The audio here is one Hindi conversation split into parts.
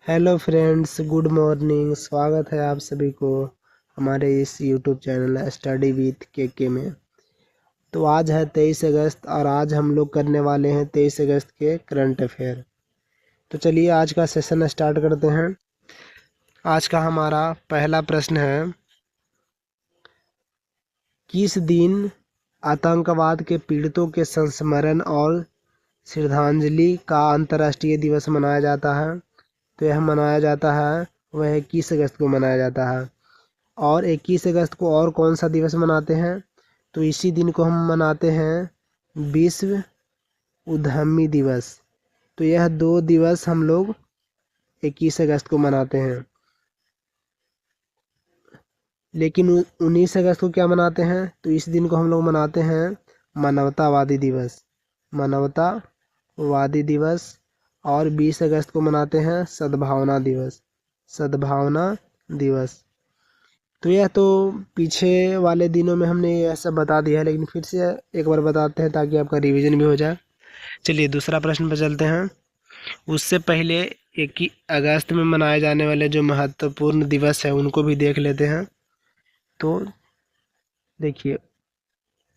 Hello friends, good morning. स्वागत है आप सभी को हमारे इस यूट्यूब चैनल स्टडी विथ के में। तो आज है 23 अगस्त और आज हम लोग करने वाले हैं 23 अगस्त के करंट अफेयर। तो चलिए आज का सेशन स्टार्ट करते हैं। आज का हमारा पहला प्रश्न है, किस दिन आतंकवाद के पीड़ितों के संस्मरण और श्रद्धांजलि का अंतर्राष्ट्रीय दिवस मनाया जाता है? तो यह मनाया जाता है, वह 21 अगस्त को मनाया जाता है। और 21 अगस्त को और कौन सा दिवस मनाते हैं? तो इसी दिन को हम मनाते हैं विश्व उद्यमी दिवस। तो यह दो दिवस हम लोग 21 अगस्त को मनाते हैं। लेकिन 19 अगस्त को क्या मनाते हैं? तो इस दिन को हम लोग मनाते हैं मानवतावादी दिवस। मानवतावादी दिवस। और 20 अगस्त को मनाते हैं सद्भावना दिवस। सद्भावना दिवस। तो यह तो पीछे वाले दिनों में हमने यह सब बता दिया है, लेकिन फिर से एक बार बताते हैं ताकि आपका रिवीजन भी हो जाए। चलिए दूसरा प्रश्न पर चलते हैं। उससे पहले 21 अगस्त में मनाए जाने वाले जो महत्वपूर्ण दिवस है उनको भी देख लेते हैं। तो देखिए,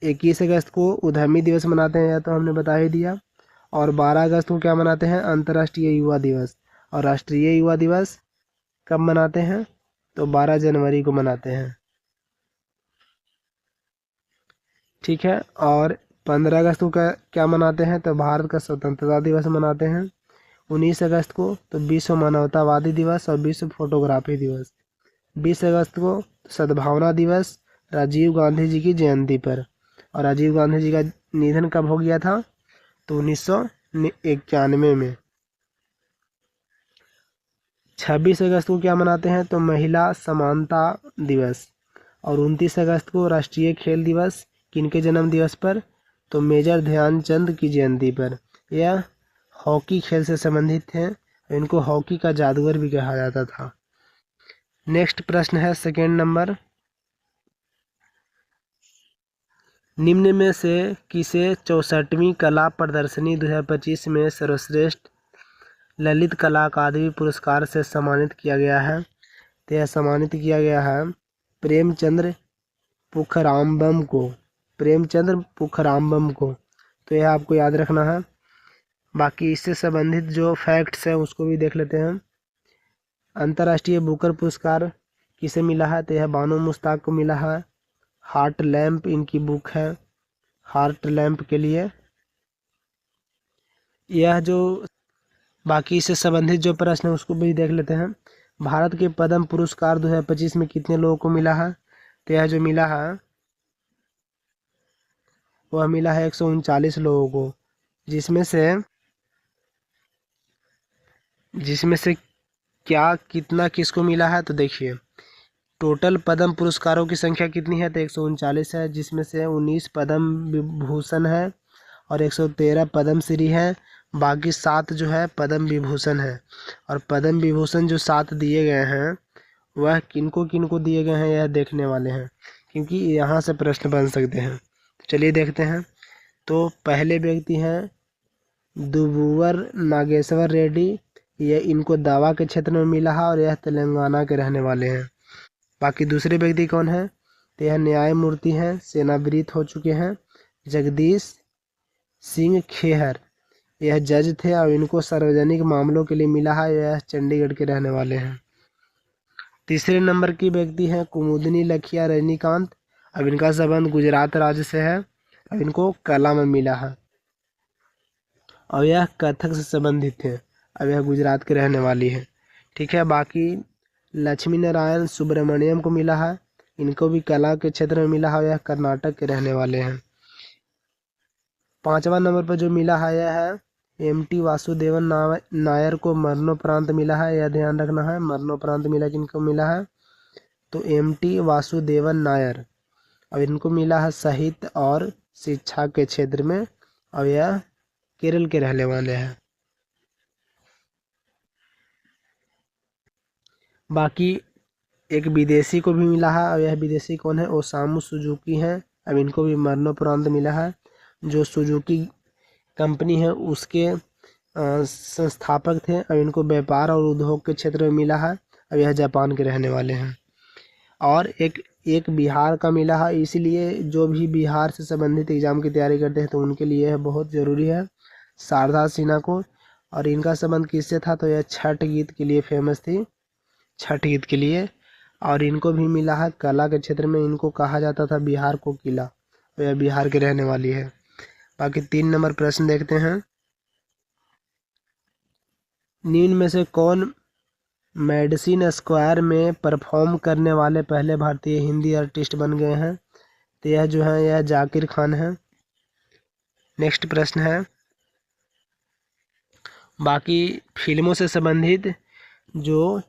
21 अगस्त को उद्यमी दिवस मनाते हैं, या तो हमने बता ही दिया। और 12 अगस्त को क्या मनाते हैं? अंतर्राष्ट्रीय युवा दिवस। और राष्ट्रीय युवा दिवस कब मनाते हैं? तो 12 जनवरी को मनाते हैं। ठीक है। और 15 अगस्त को क्या मनाते हैं? तो भारत का स्वतंत्रता दिवस मनाते हैं। 19 अगस्त को तो विश्व मानवतावादी दिवस और विश्व फोटोग्राफी दिवस। 20 अगस्त को सद्भावना दिवस, राजीव गांधी जी की जयंती पर। और राजीव गांधी जी का निधन कब हो गया था? तो 1991 में। 26 अगस्त को क्या मनाते हैं? तो महिला समानता दिवस। और 29 अगस्त को राष्ट्रीय खेल दिवस। किनके जन्म दिवस पर? तो मेजर ध्यानचंद की जयंती पर। यह हॉकी खेल से संबंधित हैं। इनको हॉकी का जादूगर भी कहा जाता था। नेक्स्ट प्रश्न है सेकेंड नंबर। निम्न में से किसे 64वीं कला प्रदर्शनी 2025 में सर्वश्रेष्ठ ललित कला अकादमी पुरस्कार से सम्मानित किया गया है? तो यह सम्मानित किया गया है प्रेमचंद्र पुखरामबम को। प्रेमचंद्र पुखरामबम को। तो यह आपको याद रखना है। बाकी इससे संबंधित जो फैक्ट्स हैं उसको भी देख लेते हैं। अंतर्राष्ट्रीय बुकर पुरस्कार किसे मिला है? तो यह बानो मुश्ताक को मिला है। हार्ट लैम्प इनकी बुक है, हार्ट लैम्प के लिए। यह जो बाकी इससे संबंधित जो प्रश्न है उसको भी देख लेते हैं। भारत के पद्म पुरस्कार 2025 में कितने लोगों को मिला है? तो यह जो मिला है वह मिला है 139 लोगों को। जिसमें से क्या कितना किसको मिला है? तो देखिए, टोटल पद्म पुरस्कारों की संख्या कितनी है? तो 139 है, जिसमें से 19 पद्म विभूषण है और 113 पद्म श्री है। बाकी 7 जो है पद्म विभूषण है। और पद्म विभूषण जो 7 दिए गए हैं वह किनको किनको दिए गए हैं यह देखने वाले हैं, क्योंकि यहाँ से प्रश्न बन सकते हैं। चलिए देखते हैं। तो पहले व्यक्ति हैं दुबुवर नागेश्वर रेड्डी। ये इनको दावा के क्षेत्र में मिला है और यह तेलंगाना के रहने वाले हैं। बाकी दूसरे व्यक्ति कौन है? तो यह न्यायमूर्ति हैं, सेवानिवृत्त हो चुके हैं, जगदीश सिंह खेहर। यह जज थे और इनको सार्वजनिक मामलों के लिए मिला है। यह चंडीगढ़ के रहने वाले हैं। तीसरे नंबर की व्यक्ति हैं कुमुदनी लखिया रजनीकांत। अब इनका संबंध गुजरात राज्य से है। अब इनको कला में मिला है और यह कथक से संबंधित है। अब यह गुजरात के रहने वाली है। ठीक है। बाकी लक्ष्मी नारायण सुब्रमण्यम को मिला है। इनको भी कला के क्षेत्र में मिला है। यह कर्नाटक के रहने वाले हैं। 5वां नंबर पर जो मिला है यह है MT वासुदेवन नायर को मरणोपरांत मिला है। यह ध्यान रखना है, मरणोपरांत मिला किनको मिला है? तो MT वासुदेवन नायर। अब इनको मिला है साहित्य और शिक्षा के क्षेत्र में और यह केरल के रहने वाले हैं। बाकी एक विदेशी को भी मिला है और यह विदेशी कौन है? ओसामू सुजुकी हैं। अब इनको भी मरणोपरांत मिला है। जो सुजुकी कंपनी है उसके संस्थापक थे। अब इनको व्यापार और उद्योग के क्षेत्र में मिला है। अब यह जापान के रहने वाले हैं। और एक एक बिहार का मिला है, इसलिए जो भी बिहार से संबंधित एग्जाम की तैयारी करते हैं तो उनके लिए यह बहुत ज़रूरी है, शारदा सिन्हा को। और इनका संबंध किससे था, तो यह छठ गीत के लिए फेमस थी, छठ गीत के लिए। और इनको भी मिला है कला के क्षेत्र में, इनको कहा जाता था बिहार को किला, तो यह बिहार के रहने वाली है। बाकी 3 नंबर प्रश्न देखते हैं। निम्न में से कौन मैडिसन स्क्वायर में परफॉर्म करने वाले पहले भारतीय हिंदी आर्टिस्ट बन गए हैं, तो यह जो है यह जाकिर खान है। नेक्स्ट प्रश्न है, बाकी फिल्मों से संबंधित जो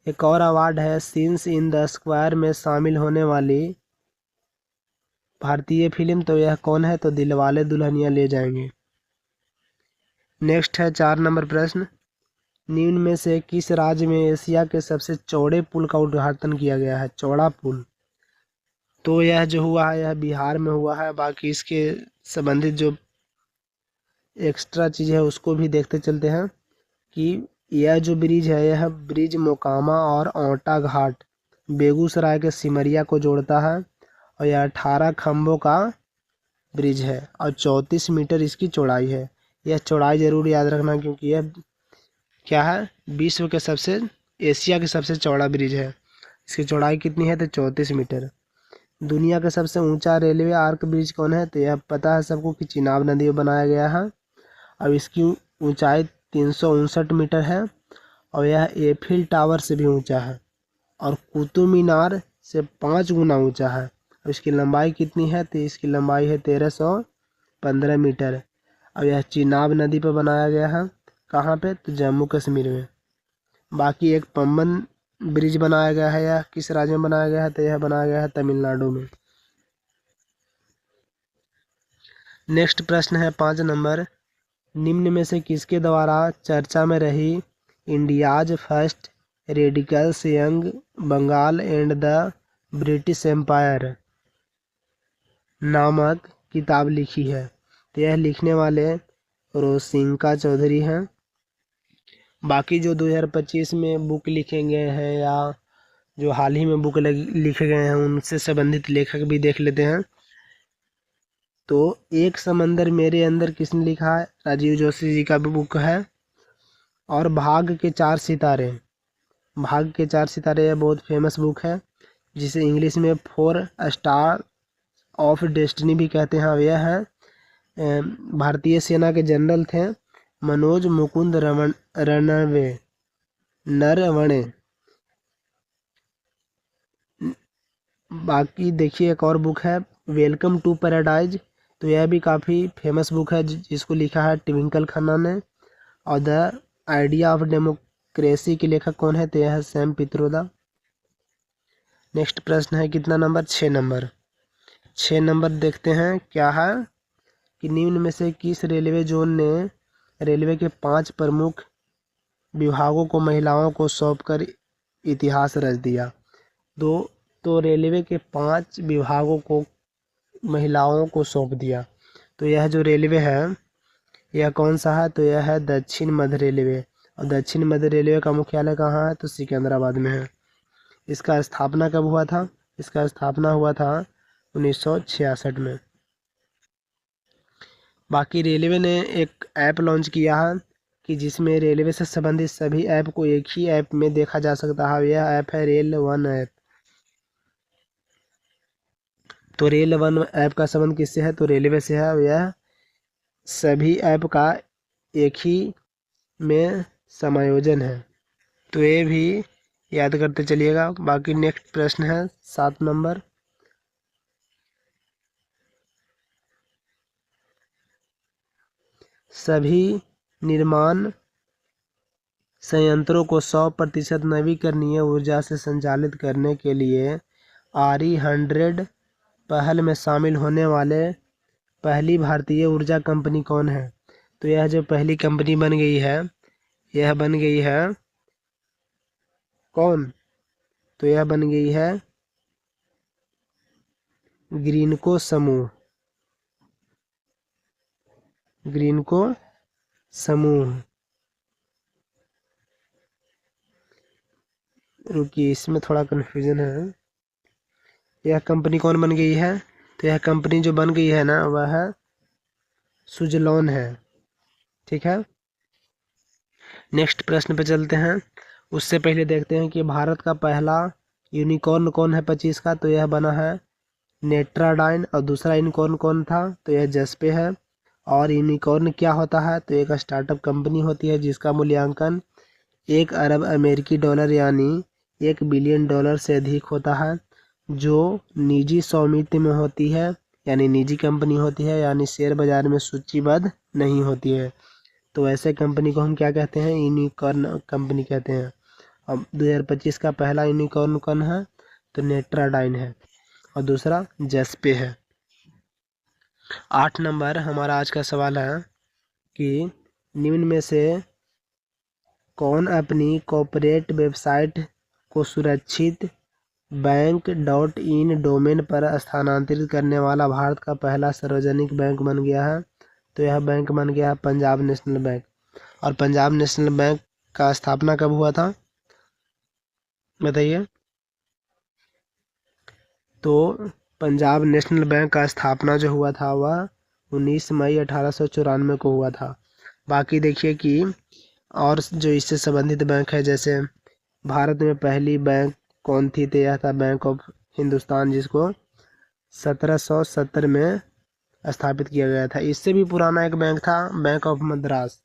एक और अवार्ड है सीन्स इन द स्क्वायर में शामिल होने वाली भारतीय फिल्म, तो यह कौन है, तो दिलवाले दुल्हनिया ले जाएंगे। नेक्स्ट है 4 नंबर प्रश्न, निम्न में से किस राज्य में एशिया के सबसे चौड़े पुल का उद्घाटन किया गया है, चौड़ा पुल, तो यह जो हुआ है यह बिहार में हुआ है। बाकी इसके संबंधित जो एक्स्ट्रा चीज़ है उसको भी देखते चलते हैं कि यह जो ब्रिज है यह ब्रिज मोकामा और औंटा घाट बेगूसराय के सिमरिया को जोड़ता है। और यह 18 खम्भों का ब्रिज है और 34 मीटर इसकी चौड़ाई है। यह चौड़ाई ज़रूर याद रखना, क्योंकि यह क्या है, विश्व के सबसे, एशिया के सबसे चौड़ा ब्रिज है। इसकी चौड़ाई कितनी है, तो 34 मीटर। दुनिया का सबसे ऊंचा रेलवे आर्क ब्रिज कौन है, तो यह पता है सबको कि चिनाब नदी में बनाया गया है। अब इसकी ऊंचाई 359 मीटर है और यह एफिल टावर से भी ऊंचा है और कुतुब मीनार से 5 गुना ऊंचा है। और इसकी लंबाई कितनी है, तो इसकी लंबाई है 1315 मीटर। और यह चिनाब नदी पर बनाया गया है, कहाँ पे, तो जम्मू कश्मीर में। बाकी एक पम्बन ब्रिज बनाया गया है, यह किस राज्य में बनाया गया है, तो यह बनाया गया है तमिलनाडु में। नेक्स्ट प्रश्न है 5 नंबर, निम्न में से किसके द्वारा चर्चा में रही India's first radicals young Bengal and the British empire नामक किताब लिखी है, तो यह लिखने वाले रोशिंका चौधरी हैं। बाकी जो 2025 में बुक लिखे गए हैं या जो हाल ही में बुक लिखे गए हैं उनसे संबंधित लेखक भी देख लेते हैं। तो एक समंदर मेरे अंदर किसने लिखा है, राजीव जोशी जी का भी बुक है। और भाग के 4 सितारे, भाग के 4 सितारे यह बहुत फेमस बुक है, जिसे इंग्लिश में 4 स्टार ऑफ डेस्टिनी भी कहते हैं। यह है भारतीय सेना के जनरल थे मनोज मुकुंद नरवणे। बाकी देखिए एक और बुक है वेलकम टू पैराडाइज, तो यह भी काफ़ी फेमस बुक है जिसको लिखा है ट्विंकल खन्ना ने। और द आइडिया ऑफ डेमोक्रेसी के लेखक कौन है, तो यह है सैम पित्रोदा। नेक्स्ट प्रश्न है कितना नंबर, 6 नंबर। 6 नंबर देखते हैं क्या है कि निम्न में से किस रेलवे जोन ने रेलवे के 5 प्रमुख विभागों को महिलाओं को सौंपकर इतिहास रच दिया। तो रेलवे के 5 विभागों को महिलाओं को सौंप दिया। तो यह जो रेलवे है यह कौन सा है, तो यह है दक्षिण मध्य रेलवे। और दक्षिण मध्य रेलवे का मुख्यालय कहाँ है, तो सिकंदराबाद में है। इसका स्थापना कब हुआ था, इसका स्थापना हुआ था 1966 में। बाकी रेलवे ने एक ऐप लॉन्च किया है कि जिसमें रेलवे से संबंधित सभी ऐप को एक ही ऐप में देखा जा सकता है। यह ऐप है रेल वन ऐप। तो रेल वन ऐप का संबंध किससे है, तो रेलवे से है। यह सभी ऐप का एक ही में समायोजन है, तो ये भी याद करते चलिएगा। बाकी नेक्स्ट प्रश्न है 7 नंबर, सभी निर्माण संयंत्रों को 100% नवीकरणीय ऊर्जा से संचालित करने के लिए RE100 पहल में शामिल होने वाले पहली भारतीय ऊर्जा कंपनी कौन है, तो यह जो पहली कंपनी बन गई है यह बन गई है कौन, तो यह बन गई है ग्रीनको समूह, ग्रीनको समूह। रुकिए, इसमें थोड़ा कन्फ्यूजन है। यह कंपनी कौन बन गई है? तो यह कंपनी जो बन गई है ना, वह सुजलॉन है। ठीक है, नेक्स्ट प्रश्न पे चलते हैं। उससे पहले देखते हैं कि भारत का पहला यूनिकॉर्न कौन है 25 का? तो यह बना है नेट्राडाइन। और दूसरा यूनिकॉर्न कौन था? तो यह जस्पे है। और यूनिकॉर्न क्या होता है? तो एक स्टार्टअप कंपनी होती है जिसका मूल्यांकन 1 अरब अमेरिकी डॉलर यानी 1 बिलियन डॉलर से अधिक होता है, जो निजी स्वामित्व में होती है, यानी निजी कंपनी होती है, यानी शेयर बाजार में सूचीबद्ध नहीं होती है। तो ऐसे कंपनी को हम क्या कहते हैं? यूनिकॉर्न कंपनी कहते हैं। अब 2025 का पहला यूनिकॉर्न कौन है? तो नेट्राडाइन है। और दूसरा जस्पे है। 8 नंबर हमारा आज का सवाल है कि निम्न में से कौन अपनी कॉर्पोरेट वेबसाइट को सुरक्षित बैंक.इन डोमेन पर स्थानांतरित करने वाला भारत का पहला सार्वजनिक बैंक बन गया है? तो यह बैंक बन गया है पंजाब नेशनल बैंक। और पंजाब नेशनल बैंक का स्थापना कब हुआ था, बताइए? तो पंजाब नेशनल बैंक का स्थापना जो हुआ था वह 19 मई 1894 को हुआ था। बाकी देखिए कि और जो इससे संबंधित बैंक है, जैसे भारत में पहली बैंक कौन थी? तो यह था बैंक ऑफ हिंदुस्तान, जिसको 1770 में स्थापित किया गया था। इससे भी पुराना एक बैंक था बैंक ऑफ मद्रास,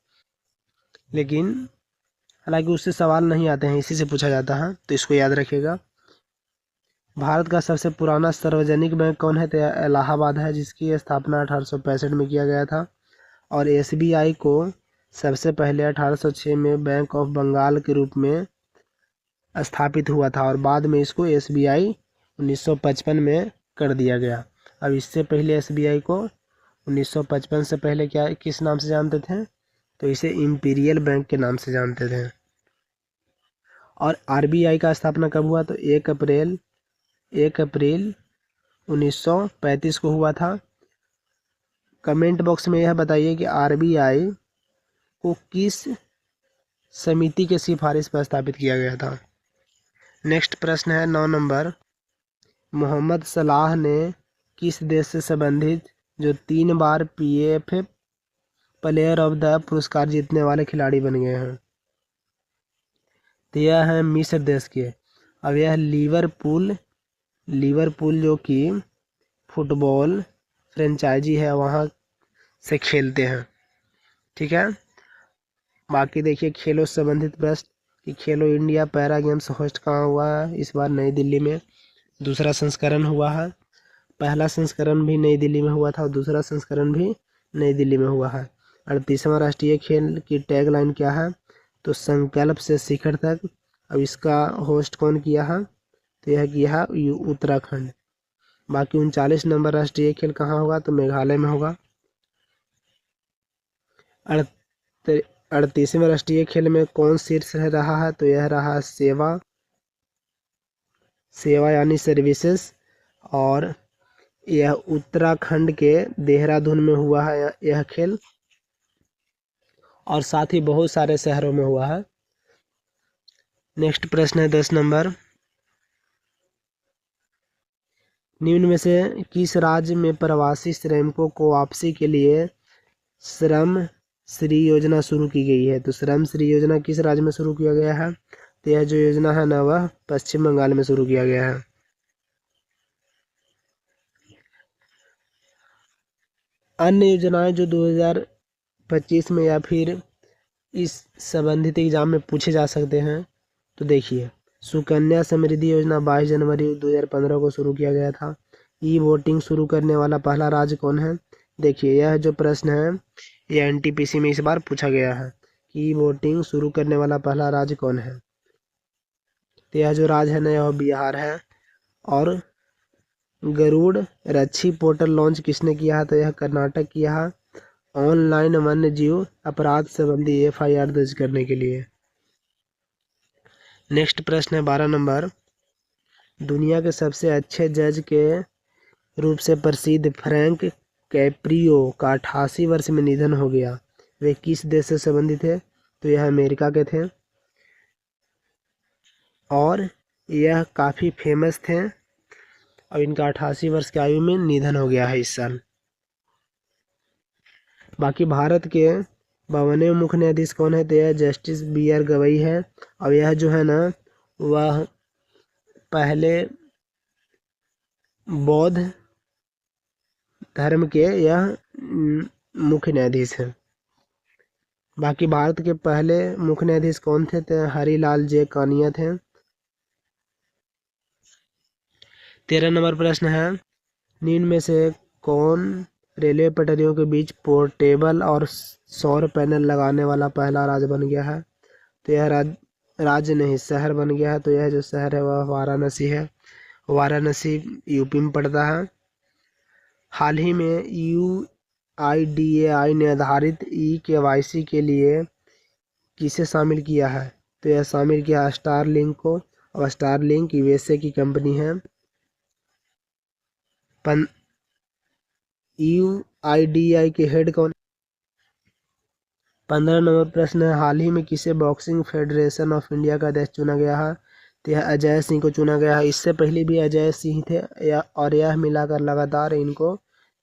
लेकिन हालांकि उससे सवाल नहीं आते हैं, इसी से पूछा जाता है, तो इसको याद रखिएगा। भारत का सबसे पुराना सार्वजनिक बैंक कौन है? तो इलाहाबाद है, जिसकी स्थापना 1865 में किया गया था। और एसबीआई को सबसे पहले 1806 में बैंक ऑफ बंगाल के रूप में स्थापित हुआ था, और बाद में इसको एसबीआई 1955 में कर दिया गया। अब इससे पहले एसबीआई को 1955 से पहले क्या किस नाम से जानते थे? तो इसे इंपीरियल बैंक के नाम से जानते थे। और आरबीआई का स्थापना कब हुआ? तो 1 अप्रैल 1935 को हुआ था। कमेंट बॉक्स में यह बताइए कि आरबीआई को किस समिति के सिफारिश पर स्थापित किया गया था। नेक्स्ट प्रश्न है 9 नंबर। मोहम्मद सलाह ने किस देश से संबंधित जो 3 बार पीएफए प्लेयर ऑफ द पुरस्कार जीतने वाले खिलाड़ी बन गए हैं? तो यह है मिस्र देश के। अब यह लिवरपूल जो कि फुटबॉल फ्रेंचाइजी है, वहाँ से खेलते हैं। ठीक है, बाकी देखिए खेलों से संबंधित प्रश्न कि खेलो इंडिया पैरा गेम्स होस्ट कहाँ हुआ है? इस बार नई दिल्ली में दूसरा संस्करण हुआ है। पहला संस्करण भी नई दिल्ली में हुआ था और दूसरा संस्करण भी नई दिल्ली में हुआ है। 38वां राष्ट्रीय खेल की टैगलाइन क्या है? तो संकल्प से शिखर तक। अब इसका होस्ट कौन किया है? तो यह किया है उत्तराखंड। बाकी 39 नंबर राष्ट्रीय खेल कहाँ होगा? तो मेघालय में होगा। 38वें राष्ट्रीय खेल में कौन शीर्ष रहा है? तो यह रहा सेवा यानी सर्विसेज। और यह उत्तराखंड के देहरादून में हुआ है यह खेल, और साथ ही बहुत सारे शहरों में हुआ है। नेक्स्ट प्रश्न है 10 नंबर। निम्न में से किस राज्य में प्रवासी श्रमिकों को वापसी के लिए श्रम श्री योजना शुरू की गई है? तो श्रम श्री योजना किस राज्य में शुरू किया गया है? तो यह जो योजना है ना, वह पश्चिम बंगाल में शुरू किया गया है। अन्य योजनाएं जो 2025 में या फिर इस संबंधित एग्जाम में पूछे जा सकते हैं, तो देखिए सुकन्या समृद्धि योजना 22 जनवरी 2015 को शुरू किया गया था। ई वोटिंग शुरू करने वाला पहला राज्य कौन है? देखिए यह जो प्रश्न है ये एनटीपीसी में इस बार पूछा गया है कि ई वोटिंग शुरू करने वाला पहला राज्य कौन है? तो यह जो राज्य है ना, यह बिहार है। और गरुड़ रक्षी पोर्टल लॉन्च किसने किया है? तो यह कर्नाटक किया है, ऑनलाइन वन्य जीव अपराध संबंधी एफआईआर दर्ज करने के लिए। नेक्स्ट प्रश्न है 12 नंबर। दुनिया के सबसे अच्छे जज के रूप से प्रसिद्ध फ्रैंक कैप्रियो का 88 वर्ष में निधन हो गया। वे किस देश से संबंधित थे? तो यह अमेरिका के थे। और यह काफ़ी फेमस थे और इनका 88 वर्ष की आयु में निधन हो गया है इस साल। बाकी भारत के 52वें मुख्य न्यायाधीश कौन है, तो यह जस्टिस BR गवई है। और यह जो है ना वह पहले बौद्ध धर्म के यह मुख्य न्यायाधीश हैं। बाकी भारत के पहले मुख्य न्यायाधीश कौन थे, तो हरिलाल जे कानिया थे। 13 नंबर प्रश्न है, निम्न में से कौन रेलवे पटरियों के बीच पोर्टेबल और सौर पैनल लगाने वाला पहला राज्य बन गया है, तो यह राज्य नहीं शहर बन गया है। तो यह जो शहर है वह वाराणसी है। वाराणसी यूपी में पड़ता है। हाल ही में UIDAI ने आधारित eKYC के लिए किसे शामिल किया है, तो यह शामिल किया स्टारलिंक को। और स्टारलिंक USA की कंपनी है। UIDAI के हेड कौन। 15 नंबर प्रश्न है, हाल ही में किसे बॉक्सिंग फेडरेशन ऑफ इंडिया का अध्यक्ष चुना गया है, तो यह अजय सिंह को चुना गया है। इससे पहले भी अजय सिंह थे और यह मिलाकर लगातार इनको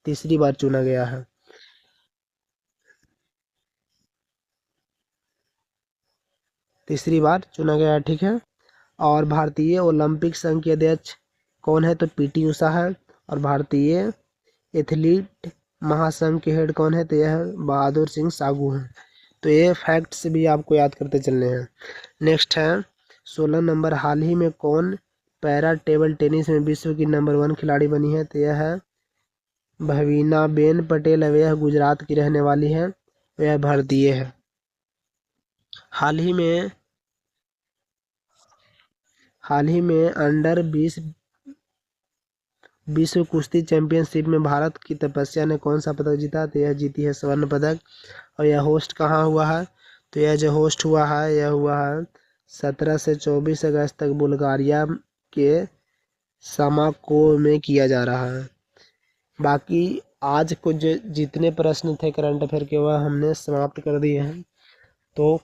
तीसरी बार चुना गया है। तीसरी बार चुना गया है, ठीक है। और भारतीय ओलंपिक संघ के अध्यक्ष कौन है, तो PT उषा है। और भारतीय एथलीट महासंघ के हेड कौन है, तो यह बहादुर सिंह सागू हैं। तो ये फैक्ट्स भी आपको याद करते चलने हैं। नेक्स्ट है 16 नंबर, हाल ही में कौन पैरा टेबल टेनिस में विश्व की नंबर 1 खिलाड़ी बनी है, तो यह है भवीनाबेन पटेल। अब यह गुजरात की रहने वाली है, यह भारतीय है। हाल ही में अंडर 20 विश्व कुश्ती चैंपियनशिप में भारत की तपस्या ने कौन सा पदक जीता, तो यह जीती है स्वर्ण पदक। और यह होस्ट कहाँ हुआ है, तो यह जो होस्ट हुआ है यह हुआ है 17 से 24 अगस्त तक बुल्गारिया के समाको में किया जा रहा है। बाकी आज कुछ जितने प्रश्न थे करंट अफेयर के वह हमने समाप्त कर दिए हैं। तो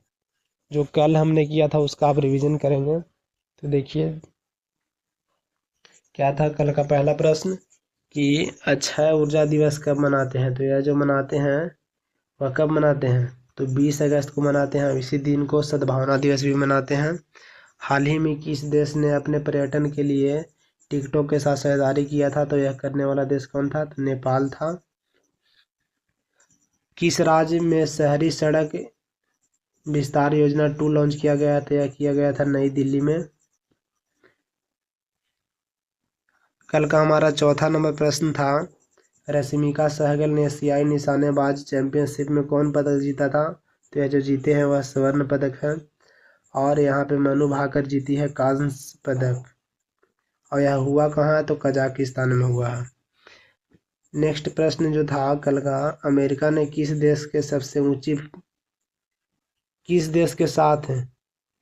जो कल हमने किया था उसका आप रिवीजन करेंगे। तो देखिए क्या था कल का पहला प्रश्न कि अक्षय ऊर्जा दिवस कब मनाते हैं, तो यह जो मनाते हैं वह कब मनाते हैं, तो 20 अगस्त को मनाते हैं। इसी दिन को सद्भावना दिवस भी मनाते हैं। हाल ही में किस देश ने अपने पर्यटन के लिए टिकटॉक के साथ साझेदारी किया था, तो यह करने वाला देश कौन था, तो नेपाल था। किस राज्य में शहरी सड़क विस्तार योजना 2 लॉन्च किया गया, तो यह किया गया था नई दिल्ली में। कल का हमारा चौथा नंबर प्रश्न था, रश्मिका सहगल ने एशियाई निशानेबाज चैंपियनशिप में कौन पदक जीता था, तो यह जो जीते हैं वह स्वर्ण पदक है। और यहाँ पे मनु भाकर जीती है कांस्य पदक। और यह हुआ कहाँ है, तो कजाकिस्तान में हुआ है। नेक्स्ट प्रश्न जो था कल का, अमेरिका ने किस देश के साथ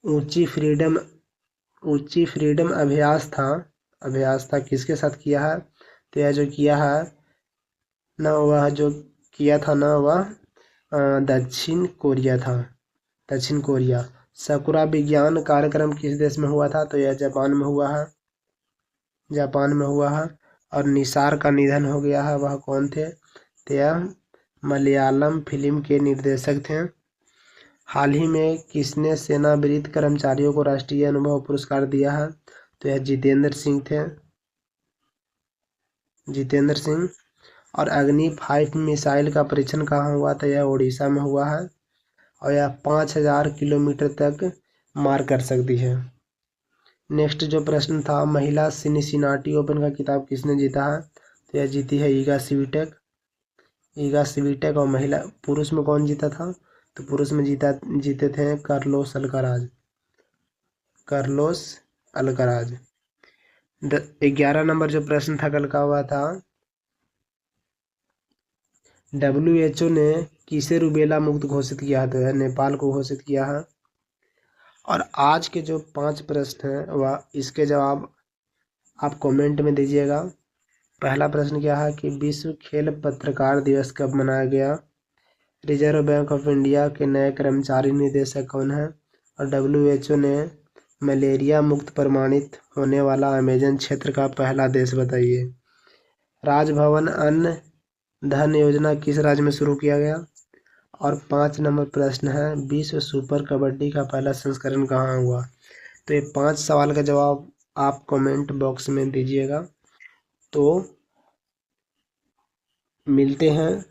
ऊंची फ्रीडम अभ्यास था किसके साथ किया है, तो यह जो किया है ना वह जो किया था ना वह दक्षिण कोरिया था। दक्षिण कोरिया। सकुरा विज्ञान कार्यक्रम किस देश में हुआ था, तो यह जापान में हुआ है। और निसार का निधन हो गया है, वह कौन थे, तो यह मलयालम फिल्म के निर्देशक थे। हाल ही में किसने सेनावृत्त कर्मचारियों को राष्ट्रीय अनुभव पुरस्कार दिया है, तो यह जितेंद्र सिंह थे। और अग्नि 5 मिसाइल का परीक्षण कहाँ हुआ था, यह उड़ीसा में हुआ है। और यह 5000 किलोमीटर तक मार कर सकती है। नेक्स्ट जो प्रश्न था, महिला सिनसिनाटी ओपन का खिताब किसने जीता है, तो यह जीती है ईगा स्वीटेक। और महिला पुरुष में कौन जीता था, तो पुरुष में जीते थे कार्लोस अल्कराज। 11 नंबर जो प्रश्न था कल का हुआ था, WHO ने किसे रूबेला मुक्त घोषित किया है, तो यह नेपाल को घोषित किया है। और आज के जो 5 प्रश्न हैं वह इसके जवाब आप कमेंट में दीजिएगा। पहला प्रश्न क्या है कि विश्व खेल पत्रकार दिवस कब मनाया गया। रिजर्व बैंक ऑफ इंडिया के नए कर्मचारी निदेशक कौन है। और WHO ने मलेरिया मुक्त प्रमाणित होने वाला अमेजन क्षेत्र का पहला देश बताइए। राजभवन अन्न धन योजना किस राज्य में शुरू किया गया। और 5 नंबर प्रश्न है, विश्व सुपर कबड्डी का पहला संस्करण कहाँ हुआ। तो ये 5 सवाल का जवाब आप कमेंट बॉक्स में दीजिएगा। तो मिलते हैं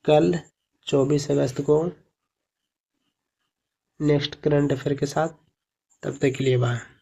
कल 24 अगस्त को नेक्स्ट करंट अफेयर के साथ। तब तक के लिए बाय।